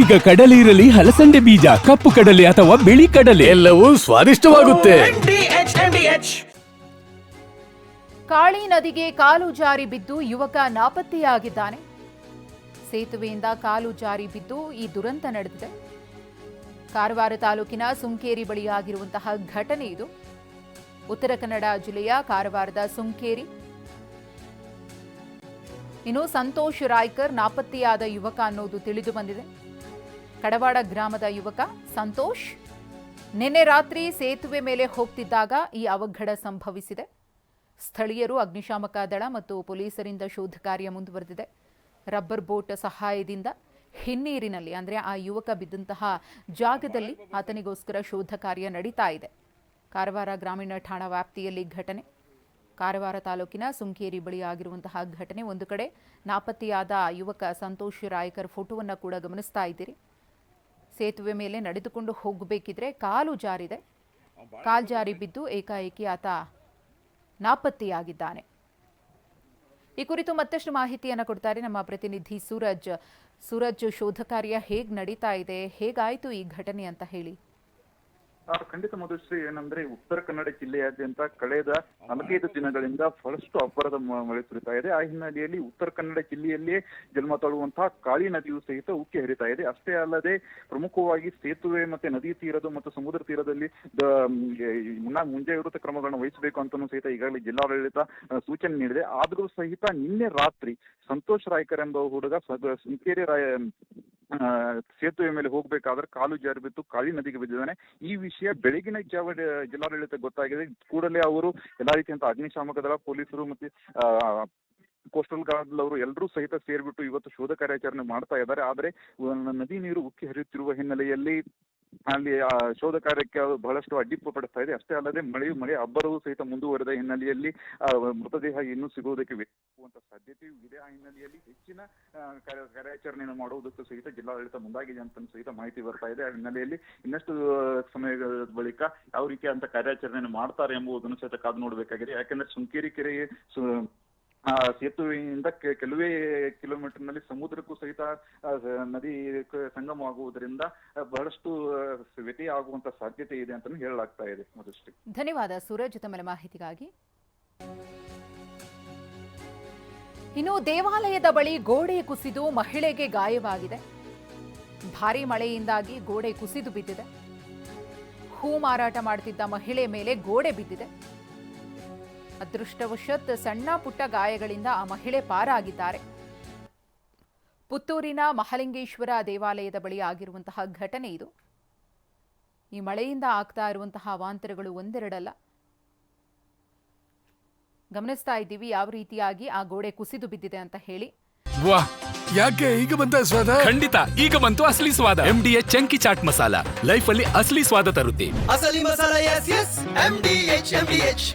ಈಗ ಕಡಲೆ ಇರಲಿ, ಹಲಸಂಡೆ ಬೀಜ, ಕಪ್ಪು ಕಡಲೆ ಅಥವಾ ಬಿಳಿ ಕಡಲೆ, ಎಲ್ಲವೂ ಸ್ವಾದಿಷ್ಟವಾಗುತ್ತೆ. ಕಾಳಿ ನದಿಗೆ ಕಾಲು ಜಾರಿ ಬಿದ್ದು ಯುವಕ ನಾಪತ್ತೆಯಾಗಿದ್ದಾನೆ. ಸೇತುವೆಯಿಂದ ಕಾಲು ಜಾರಿ ಬಿದ್ದು ಈ ದುರಂತ ನಡೆದಿದೆ. ಕಾರವಾರ ತಾಲೂಕಿನ ಸುಂಕೇರಿ ಬಳಿಯಾಗಿರುವಂತಹ ಘಟನೆ ಇದು. ಉತ್ತರ ಕನ್ನಡ ಜಿಲ್ಲೆಯ ಕಾರವಾರದ ಸುಂಕೇರಿ. ಇನ್ನು ಸಂತೋಷ್ ರಾಯ್ಕರ್ ನಾಪತ್ತೆಯಾದ ಯುವಕ ಅನ್ನೋದು ತಿಳಿದು ಬಂದಿದೆ. ಕಡವಾಡ ಗ್ರಾಮದ ಯುವಕ ಸಂತೋಷ್ ನಿನ್ನೆ ರಾತ್ರಿ ಸೇತುವೆ ಮೇಲೆ ಹೋಗ್ತಿದ್ದಾಗ ಈ ಅವಘಡ ಸಂಭವಿಸಿದೆ. ಸ್ಥಳೀಯರು, ಅಗ್ನಿಶಾಮಕ ದಳ ಮತ್ತು ಪೊಲೀಸರಿಂದ ಶೋಧ ಕಾರ್ಯ ಮುಂದುವರೆದಿದೆ. ರಬ್ಬರ್ ಬೋಟ್ ಸಹಾಯದಿಂದ ಹಿನ್ನೀರಿನಲ್ಲಿ ಅಂದರೆ ಆ ಯುವಕ ಬಿದ್ದಂತಹ ಜಾಗದಲ್ಲಿ ಆತನಿಗೋಸ್ಕರ ಶೋಧ ಕಾರ್ಯ ನಡೀತಾ ಇದೆ. ಕಾರವಾರ ಗ್ರಾಮೀಣ ಠಾಣಾ ವ್ಯಾಪ್ತಿಯಲ್ಲಿ ಘಟನೆ. ಕಾರವಾರ ತಾಲೂಕಿನ ಸುಂಕೇರಿ ಬಳಿ ಆಗಿರುವಂತಹ ಘಟನೆ. ಒಂದು ಕಡೆ ನಾಪತ್ತೆಯಾದ ಯುವಕ ಸಂತೋಷ್ ರಾಯ್ಕರ್ ಫೋಟೋವನ್ನು ಕೂಡ ಗಮನಿಸ್ತಾ ಇದ್ದೀರಿ. ಸೇತುವೆ ಮೇಲೆ ನಡೆದುಕೊಂಡು ಹೋಗಬೇಕಿದ್ರೆ ಕಾಲು ಜಾರಿದೆ. ಕಾಲು ಜಾರಿ ಬಿದ್ದು ಏಕಾಏಕಿ ಆತ ನಾಪತ್ತೆಯಾಗಿದ್ದಾನೆ. ಈ ಕುರಿತು ಮತ್ತಷ್ಟು ಮಾಹಿತಿಯನ್ನು ಕೊಡ್ತಾರೆ ನಮ್ಮ ಪ್ರತಿನಿಧಿ ಸೂರಜ್. ಸೂರಜ್, ಶೋಧ ಕಾರ್ಯ ಹೇಗೆ ನಡೀತಾ ಇದೆ, ಹೇಗಾಯಿತು ಈ ಘಟನೆ ಅಂತ ಹೇಳಿ. ಖಂಡಿತ ಮಧುಶ್ರೀ, ಏನಂದ್ರೆ ಉತ್ತರ ಕನ್ನಡ ಜಿಲ್ಲೆಯಾದ್ಯಂತ ಕಳೆದ 4-5 ದಿನಗಳಿಂದ ಬಹಳಷ್ಟು ಅಬ್ಬರದ ಮಳೆ ಸುರಿತಾ ಇದೆ. ಆ ಹಿನ್ನೆಲೆಯಲ್ಲಿ ಉತ್ತರ ಕನ್ನಡ ಜಿಲ್ಲೆಯಲ್ಲಿಯೇ ಜನ್ಮ ತಾಳುವಂತಹ ಕಾಳಿ ನದಿಯು ಸಹಿತ ಉಕ್ಕಿ ಹರಿತಾ ಇದೆ. ಅಷ್ಟೇ ಅಲ್ಲದೆ ಪ್ರಮುಖವಾಗಿ ಸೇತುವೆ ಮತ್ತೆ ನದಿ ತೀರದ ಮತ್ತು ಸಮುದ್ರ ತೀರದಲ್ಲಿ ಮುಂಜಾಗ್ರತಾ ಕ್ರಮಗಳನ್ನು ವಹಿಸಬೇಕು ಅಂತಾನೂ ಸಹಿತ ಈಗಾಗಲೇ ಜಿಲ್ಲಾಡಳಿತ ಸೂಚನೆ ನೀಡಿದೆ. ಆದರೂ ಸಹಿತ ನಿನ್ನೆ ರಾತ್ರಿ ಸಂತೋಷ್ ರಾಯ್ಕರ್ ಎಂಬ ಹುಡುಗ ಸುಂಕೇರಿ ಸೇತುವೆ ಮೇಲೆ ಹೋಗ್ಬೇಕಾದ್ರೆ ಕಾಲು ಜಾರಿ ಬಿದ್ದು ಕಾಳಿ ನದಿಗೆ ಬಿದ್ದಿದ್ದಾನೆ. ಈ ವಿಷಯ ಬೆಳಗಿನ ಜಾವ ಜಿಲ್ಲಾಡಳಿತ ಗೊತ್ತಾಗಿದೆ. ಕೂಡಲೇ ಅವರು ಎಲ್ಲಾ ರೀತಿಯಂತ ಅಗ್ನಿಶಾಮಕ ದಳ, ಪೊಲೀಸರು ಮತ್ತೆ ಕೋಸ್ಟಲ್ ಗಾರ್ಡ್ ಅವರು ಎಲ್ಲರೂ ಸಹಿತ ಸೇರ್ಬಿಟ್ಟು ಇವತ್ತು ಶೋಧ ಕಾರ್ಯಾಚರಣೆ ಮಾಡ್ತಾ ಇದ್ದಾರೆ. ಆದರೆ ನದಿ ನೀರು ಉಕ್ಕಿ ಹರಿಯುತ್ತಿರುವ ಹಿನ್ನೆಲೆಯಲ್ಲಿ ಅಲ್ಲಿ ಶೋಧ ಕಾರ್ಯಕ್ಕೆ ಬಹಳಷ್ಟು ಅಡ್ಡಿಪಡಿಸ್ತಾ ಇದೆ. ಅಷ್ಟೇ ಅಲ್ಲದೆ ಮಳೆ ಅಬ್ಬರವೂ ಸಹಿತ ಮುಂದುವರೆದ ಹಿನ್ನೆಲೆಯಲ್ಲಿ ಮೃತದೇಹ ಇನ್ನೂ ಸಿಗುವುದಕ್ಕೆ ವ್ಯಕ್ತಿಸುವಂತ ಸಾಧ್ಯತೆಯೂ ಇದೆ. ಆ ಹಿನ್ನೆಲೆಯಲ್ಲಿ ಹೆಚ್ಚಿನ ಕಾರ್ಯಾಚರಣೆಯನ್ನು ಮಾಡುವುದಕ್ಕೂ ಸಹಿತ ಜಿಲ್ಲಾಡಳಿತ ಮುಂದಾಗಿದೆ ಅಂತ ಸಹಿತ ಮಾಹಿತಿ ಬರ್ತಾ ಇದೆ. ಆ ಹಿನ್ನೆಲೆಯಲ್ಲಿ ಇನ್ನಷ್ಟು ಸಮಯದ ಬಳಿಕ ಯಾವ ರೀತಿಯಂತ ಕಾರ್ಯಾಚರಣೆಯನ್ನು ಮಾಡ್ತಾರೆ ಎಂಬುದನ್ನು ಸಹಿತ ಕಾದು ನೋಡಬೇಕಾಗಿದೆ. ಯಾಕೆಂದ್ರೆ ಸುಂಕೇರಿ ಕೆರೆ ಸೇತುವೆಯಿಂದ ಕೆಲವೇ ಕಿಲೋಮೀಟರ್ನಲ್ಲಿ ಸಮುದ್ರಕ್ಕೂ ಸಹಿತ ನದಿ ಸಂಗಮವಾಗುವುದರಿಂದ ಬಹಳಷ್ಟು ವ್ಯತ್ಯಯ ಆಗುವಂತ ಸಾಧ್ಯತೆ ಇದೆ ಅಂತ ಹೇಳಲಾಗ್ತಾ ಇದೆ. ಮಧುಶ್ರೀ, ಧನ್ಯವಾದ ಸೂರಜ್ ತಮ್ಮ ಮಾಹಿತಿಗಾಗಿ. ಇನ್ನು ದೇವಾಲಯದ ಬಳಿ ಗೋಡೆ ಕುಸಿದು ಮಹಿಳೆಗೆ ಗಾಯವಾಗಿದೆ. ಭಾರೀ ಮಳೆಯಿಂದಾಗಿ ಗೋಡೆ ಕುಸಿದು ಬಿದ್ದಿದೆ. ಹೂ ಮಾರಾಟ ಮಾಡುತ್ತಿದ್ದ ಮಹಿಳೆ ಮೇಲೆ ಗೋಡೆ ಬಿದ್ದಿದೆ. ಅದೃಷ್ಟವಶಾತ್ ಸಣ್ಣ ಪುಟ್ಟ ಗಾಯಗಳಿಂದ ಆ ಮಹಿಳೆ ಪಾರಾಗಿದ್ದಾರೆ. ಪುತ್ತೂರಿನ ಮಹಾಲಿಂಗೇಶ್ವರ ದೇವಾಲಯದ ಬಳಿ ಆಗಿರುವಂತಹ ಘಟನೆ ಇದು. ಈ ಮಳೆಯಿಂದ ಆಗ್ತಾ ಇರುವಂತಹ ಅವಾಂತರಗಳು ಒಂದೆರಡಲ್ಲ. ಗಮನಿಸ್ತಾ ಇದ್ದೀವಿ ಯಾವ ರೀತಿಯಾಗಿ ಆ ಗೋಡೆ ಕುಸಿದು ಬಿದ್ದಿದೆ ಅಂತ ಹೇಳಿ. ವಾಹ್, ಯಾಕೆ ಈಗ ಬಂತ ಸ್ವಾದ? ಖಂಡಿತ ಈಗ ಬಂತು ಅಸಲಿ ಸ್ವಾದ. MDH chunky chaat masala life ಅಲ್ಲಿ ಅಸಲಿ ಸ್ವಾದ ತರುತ್ತೆ. ಅಸಲಿ ಮಸಾಲ, ಎಸ್ ಎಸ್ MDH.